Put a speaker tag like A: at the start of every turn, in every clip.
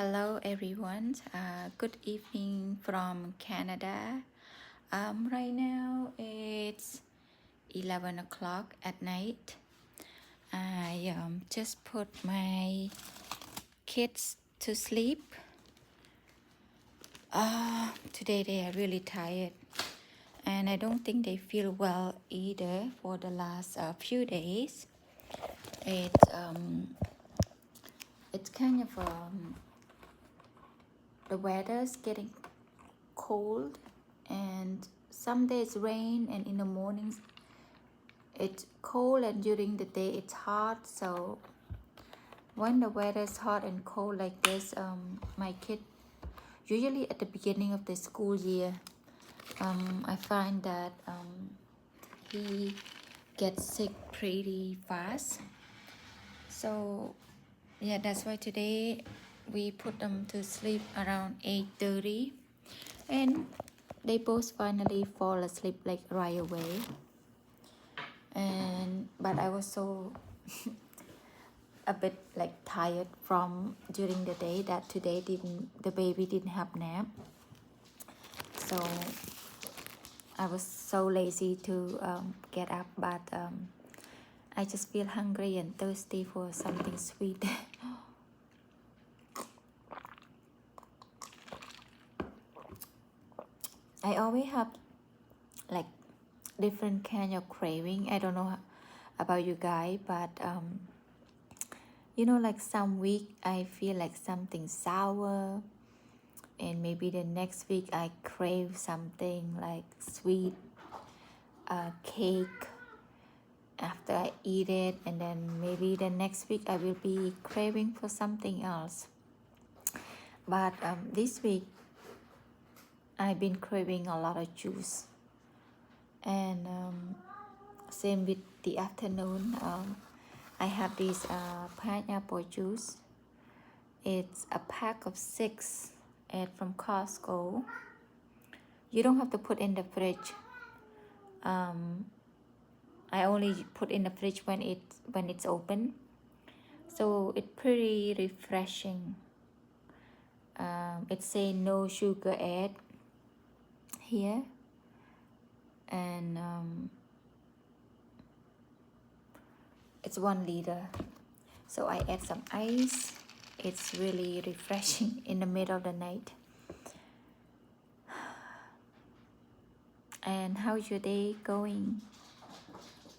A: Hello everyone. Good evening from Canada. Right now it's 11 o'clock at night. I just put my kids to sleep. Today they are really tired and I don't think they feel well either for the last few days. It's kind of the weather's getting cold and some days rain, and in the mornings it's cold, and during the day it's hot. So when the weather is hot and cold like this, my kid, usually at the beginning of the school year, I find that he gets sick pretty fast. So yeah, that's why today we put them to sleep around 8:30, and they both finally fall asleep like right away. But I was so a bit like tired from during the day that today the baby didn't have nap, so I was so lazy to get up. But I just feel hungry and thirsty for something sweet. I always have like different kind of craving. I don't know about you guys, but like some week I feel like something sour, and maybe the next week I crave something like sweet cake after I eat it, and then maybe the next week I will be craving for something else. But this week I've been craving a lot of juice, and same with the afternoon. I have this pineapple juice. It's a pack of 6 from Costco. You don't have to put in the fridge. I only put in the fridge when it's open, so it's pretty refreshing. It say no sugar add here, and it's 1 liter. So I add some ice. It's really refreshing in the middle of the night. And how's your day going?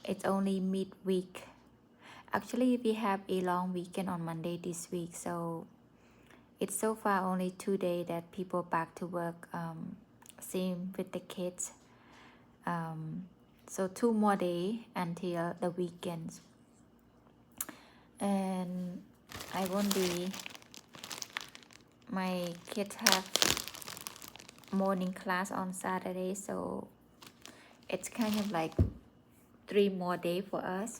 A: It's only midweek. Actually, we have a long weekend on Monday this week, so it's so far only 2 days that people back to work. Same with the kids. So 2 more days until the weekends. And I won't be, my kids have morning class on Saturday, so it's kind of like 3 more days for us.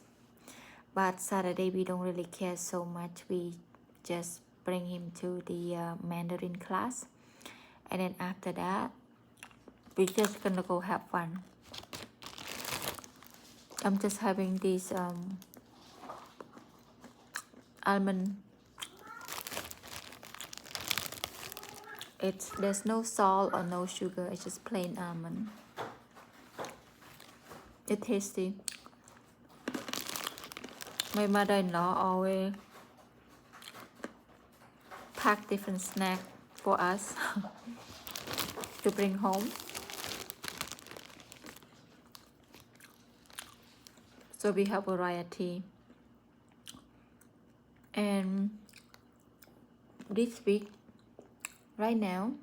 A: But Saturday we don't really care so much. We just bring him to the Mandarin class, and then after that we're just gonna go have fun. I'm just having this almond. There's no salt or no sugar. It's just plain almond. It's tasty. My mother-in-law always pack different snack for us to bring home. So we have variety. And this week, right now,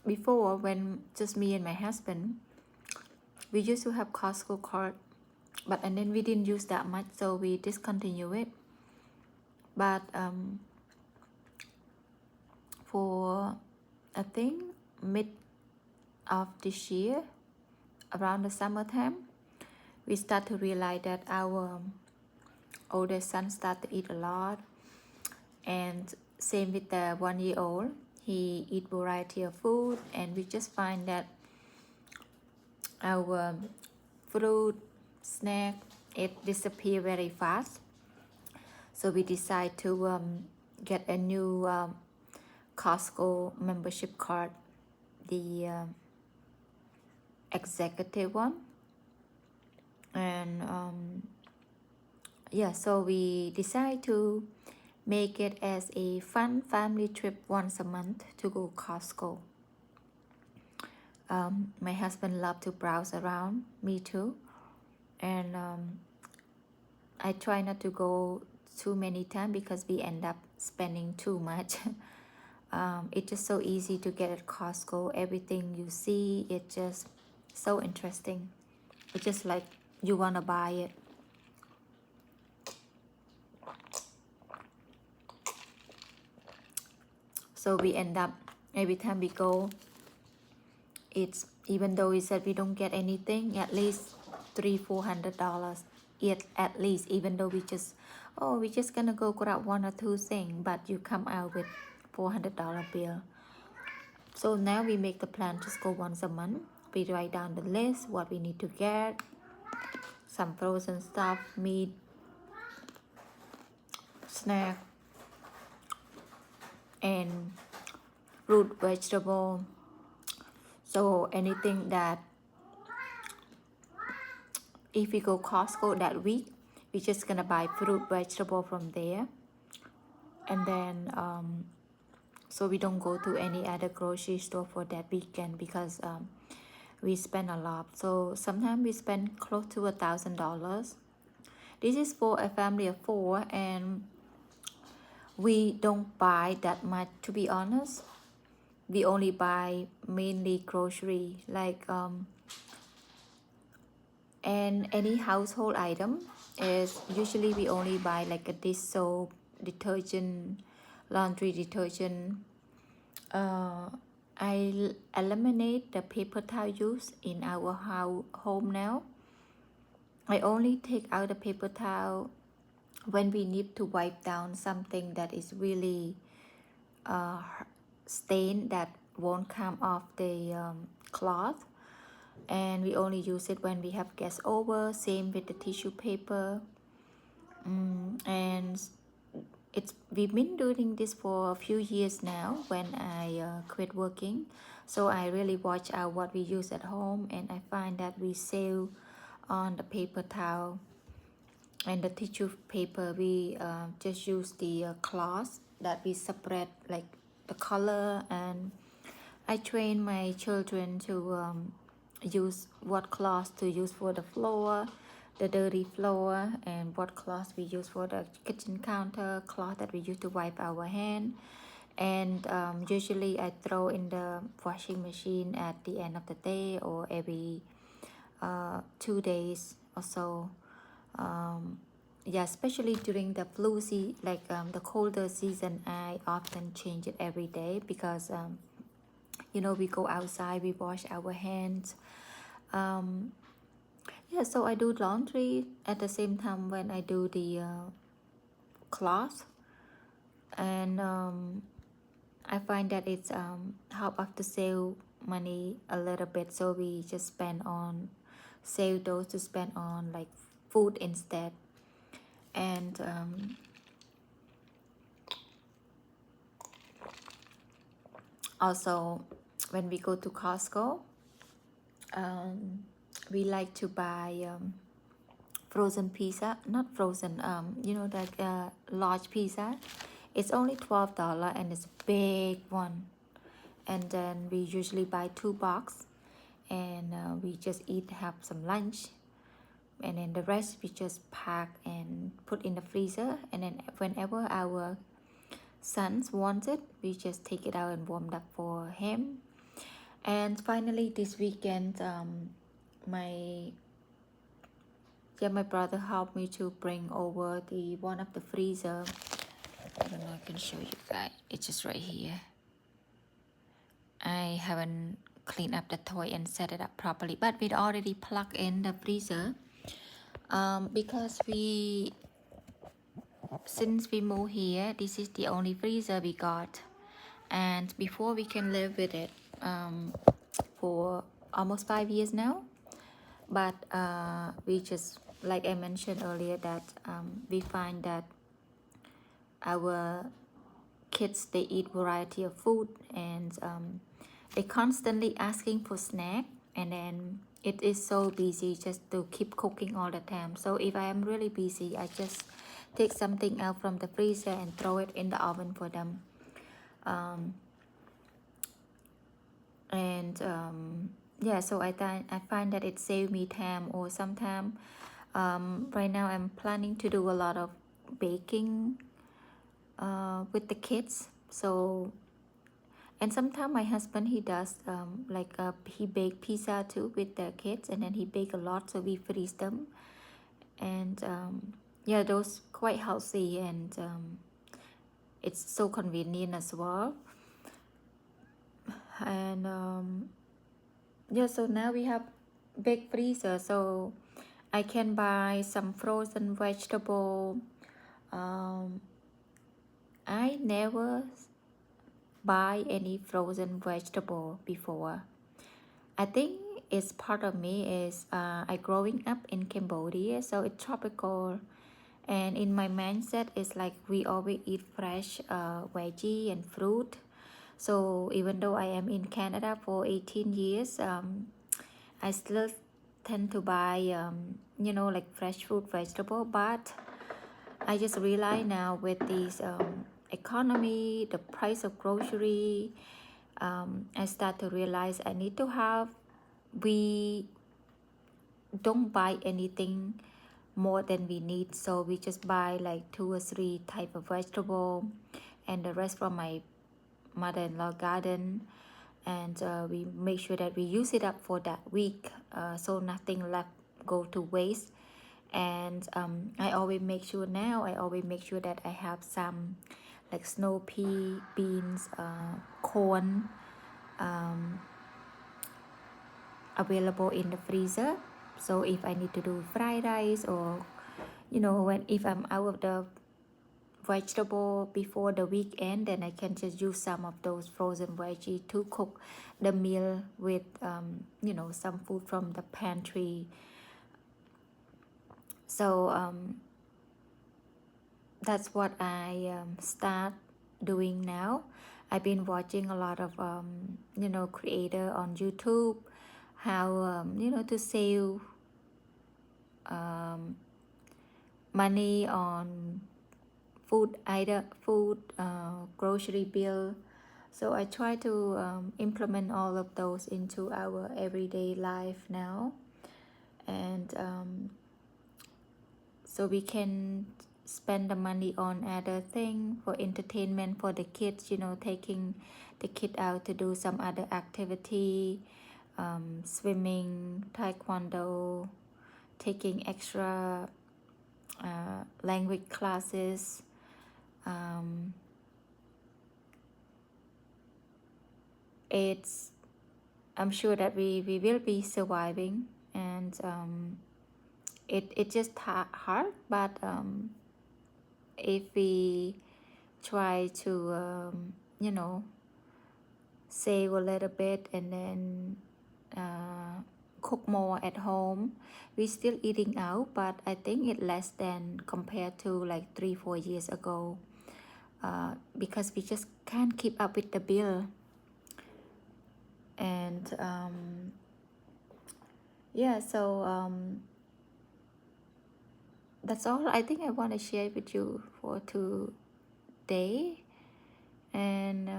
A: before, when just me and my husband, we used to have Costco card, and then we didn't use that much, so we discontinue it. But for I think mid of this year, around the summertime, we start to realize that our oldest son start to eat a lot, and same with the 1-year-old. He eat variety of food, and we just find that our fruit snack, it disappear very fast. So we decide to get a new Costco membership card, the executive one. And yeah, so we decide to make it as a fun family trip once a month to go Costco. My husband loved to browse around, me too, and I try not to go too many times because we end up spending too much. It's just so easy to get at Costco. Everything you see, it's just so interesting. It's just like you want to buy it. So we end up, every time we go, it's, even though we said we don't get anything, at least $300-400 at least, even though we just, oh, we're just gonna go grab one or two things, but you come out with $400 bill. So now we make the plan, just go once a month. We write down the list, what we need to get, some frozen stuff, meat, snack, and fruit, vegetable. So anything that, if we go Costco that week, we're just gonna buy fruit, vegetable from there. And then so we don't go to any other grocery store for that weekend, because we spend a lot. So sometimes we spend close to $1,000. This is for a family of 4, and we don't buy that much, to be honest. We only buy mainly grocery, like and any household item is usually we only buy like a dish soap, detergent, laundry detergent. I eliminate the paper towel use in our home now. I only take out the paper towel when we need to wipe down something that is really stained, that won't come off the cloth, and we only use it when we have guests over. Same with the tissue paper. And we've been doing this for a few years now when I quit working, so I really watch out what we use at home, and I find that we save on the paper towel and the tissue paper. We just use the cloth that we separate, like the color, and I train my children to use what cloth to use for the floor, the dirty floor, and what cloth we use for the kitchen counter, cloth that we use to wipe our hand. And usually I throw in the washing machine at the end of the day, or every 2 days or so. Yeah, especially during the flu season, like the colder season, I often change it every day, because you know, we go outside, we wash our hands. Yeah, so I do laundry at the same time when I do the cloth. And I find that it's help us to save money a little bit, so we just spend on, save those to spend on like food instead. And also when we go to Costco, we like to buy frozen pizza, not frozen, you know, like large pizza. It's only $12, and it's a big one. And then we usually buy 2 boxes, and we just eat, have some lunch, and then the rest we just pack and put in the freezer. And then whenever our sons want it, we just take it out and warm it up for him. And finally this weekend, my brother helped me to bring over the one of the freezer. I don't know, I can show you guys. It's just right here. I haven't cleaned up the toy and set it up properly, but we'd already plugged in the freezer, because since we moved here, this is the only freezer we got, and before we can live with it for almost 5 years now. But we just, like I mentioned earlier, that we find that our kids, they eat variety of food, and they constantly asking for snack, and then it is so busy just to keep cooking all the time. So if I am really busy, I just take something out from the freezer and throw it in the oven for them. And yeah, so I find that it saved me time. Or sometimes right now I'm planning to do a lot of baking with the kids. So, and sometimes my husband, he does he bake pizza too with the kids, and then he bake a lot, so we freeze them. And yeah, those quite healthy, and it's so convenient as well. And yeah, so now we have big freezer, so I can buy some frozen vegetable. I never buy any frozen vegetable before. I think it's part of me is I growing up in Cambodia, so it's tropical, and in my mindset it's like we always eat fresh veggie and fruit. So even though I am in Canada for 18 years, I still tend to buy like fresh fruit vegetable. But I just realize now with this economy, the price of grocery, I start to realize I need to have, we don't buy anything more than we need, so we just buy like 2 or 3 type of vegetable, and the rest from my mother-in-law garden. And we make sure that we use it up for that week, so nothing left go to waste. And I always make sure that I have some like snow pea, beans, corn available in the freezer. So if I need to do fried rice, or if I'm out of the vegetable before the weekend, then I can just use some of those frozen veggie to cook the meal with some food from the pantry. So that's what I start doing now. I've been watching a lot of creator on YouTube, how to save money on food, grocery bill. So I try to implement all of those into our everyday life now. And so we can spend the money on other thing, for entertainment for the kids, taking the kid out to do some other activity, swimming, taekwondo, taking extra language classes. I'm sure that we will be surviving, and it just hard, but if we try to save a little bit, and then cook more at home. We still eating out, but I think it less than compared to like 3-4 years ago, because we just can't keep up with the bill. And yeah, so that's all I think I want to share with you for today. And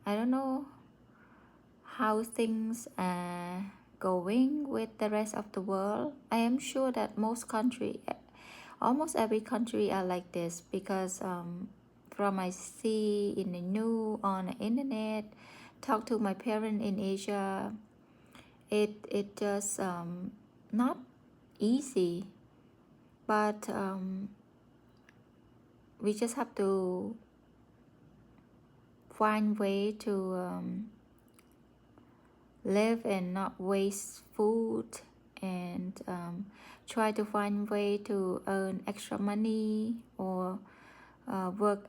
A: I don't know how things are going with the rest of the world. I am sure that almost every country are like this, because from I see in the news, on the internet, talk to my parents in Asia, it just not easy, but we just have to find way to live and not waste food, and try to find way to earn extra money, or work